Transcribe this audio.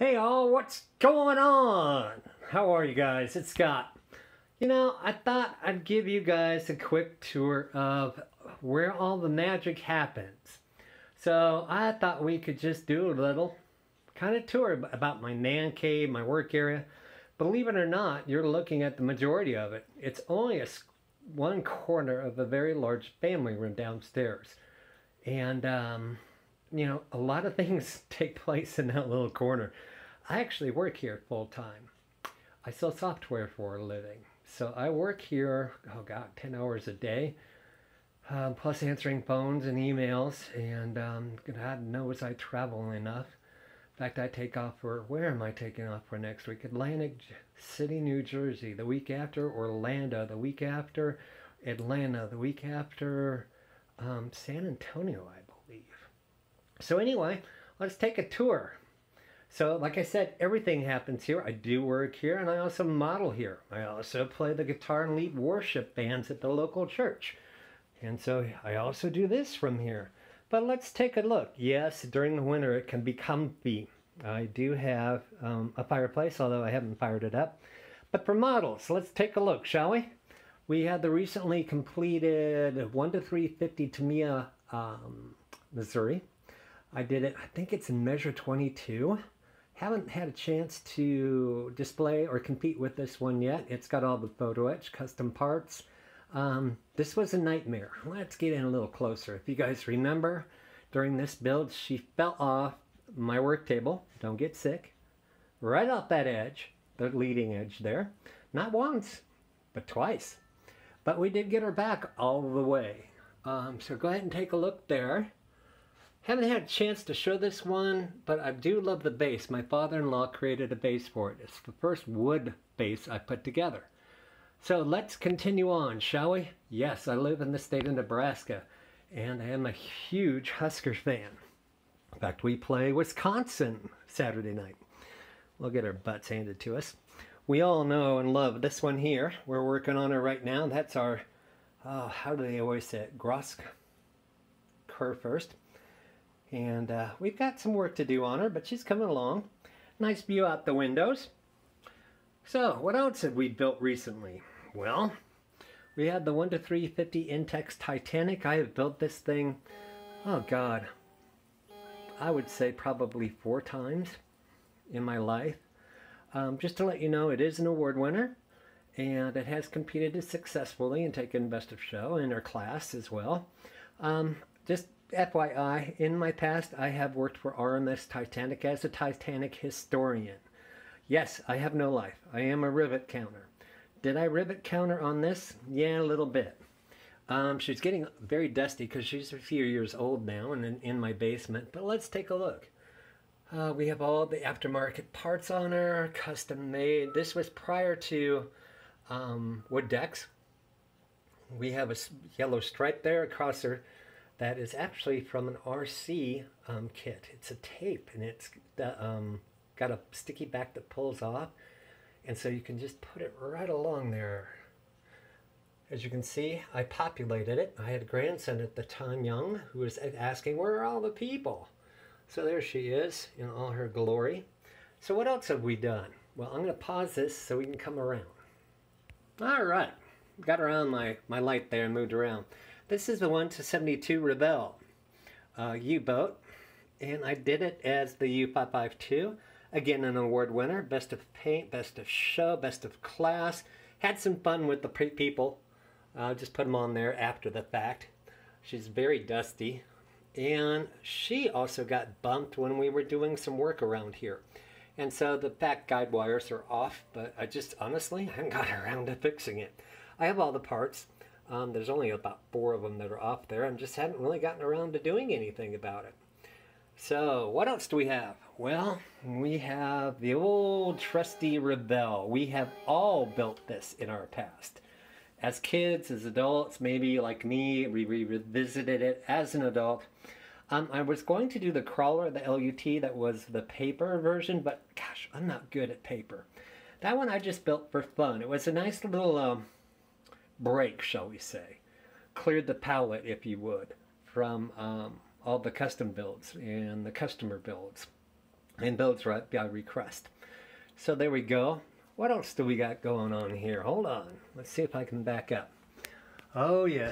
Hey all, what's going on? How are you guys? It's Scott. I thought I'd give you guys a quick tour of where all the magic happens. So I thought we could just do a little kind of tour about my man cave, my work area. Believe it or not, you're looking at the majority of it. It's only one corner of a very large family room downstairs. And a lot of things take place in that little corner. I actually work here full time. I sell software for a living. So I work here, 10 hours a day, plus answering phones and emails. And God knows I travel enough. In fact, I take off where am I taking off for next week? Atlantic City, New Jersey. The week after, Orlando. The week after, Atlanta. The week after, San Antonio, I believe. So anyway, let's take a tour. So like I said, everything happens here. I do work here and I also model here. I also play the guitar and lead worship bands at the local church. And so I also do this from here. But let's take a look. Yes, during the winter it can be comfy. I do have a fireplace, although I haven't fired it up. But for models, let's take a look, shall we? We had the recently completed 1-350 Tamiya, Missouri. I did it, I think it's in measure 22. Haven't had a chance to display or compete with this one yet. It's got all the photo etch, custom parts. This was a nightmare. Let's get in a little closer. If you guys remember, during this build, she fell off my work table. Don't get sick. Right off that edge, the leading edge there. Not once, but twice. But we did get her back all the way. So go ahead and take a look there. Haven't had a chance to show this one, but I do love the base. My father-in-law created a base for it. It's the first wood base I put together. So let's continue on, shall we? Yes, I live in the state of Nebraska, and I am a huge Husker fan. In fact, we play Wisconsin Saturday night. We'll get our butts handed to us. We all know and love this one here. We're working on her right now. That's our, how do they always say it? Gross Kurfürst. And we've got some work to do on her, but she's coming along. Nice view out the windows. So, what else have we built recently? Well, we had the 1-350 Intex Titanic. I have built this thing, oh God, I would say probably 4 times in my life. Just to let you know, it is an award winner, and it has competed successfully and taken Best of Show in her class as well. Just FYI, in my past, I have worked for RMS Titanic as a Titanic historian. Yes, I have no life. I am a rivet counter. Did I rivet counter on this? Yeah, a little bit. She's getting very dusty because she's a few years old now and in my basement. But let's take a look. We have all the aftermarket parts on her, custom made. This was prior to wood decks. We have a yellow stripe there across her. That is actually from an RC kit. It's a tape, and it's got a sticky back that pulls off, and so you can just put it right along there. As you can see, I populated it. I had a grandson at the time, young, who was asking, where are all the people? So there she is in all her glory. So what else have we done? Well, I'm going to pause this so we can come around. All right, got around my light there and moved around. This is the 1-72 Rebelle U-boat, and I did it as the U-552. Again, an award winner, Best of Paint, Best of Show, Best of Class. Had some fun with the people. Just put them on there after the fact. She's very dusty, and she also got bumped when we were doing some work around here. And so the back guide wires are off, but I just, honestly, I haven't got around to fixing it. I have all the parts. There's only about 4 of them that are off there, and just haven't really gotten around to doing anything about it. So, what else do we have? Well, we have the old trusty Rebelle. We have all built this in our past. As kids, as adults, maybe like me, we revisited it as an adult. I was going to do the crawler, the LUT, that was the paper version, but gosh, I'm not good at paper. That one I just built for fun. It was a nice little break, shall we say. Cleared the palette, if you would, from all the custom builds and the customer builds. and boats right by request. So there we go. What else do we got going on here? Hold on. Let's see if I can back up. Oh yeah,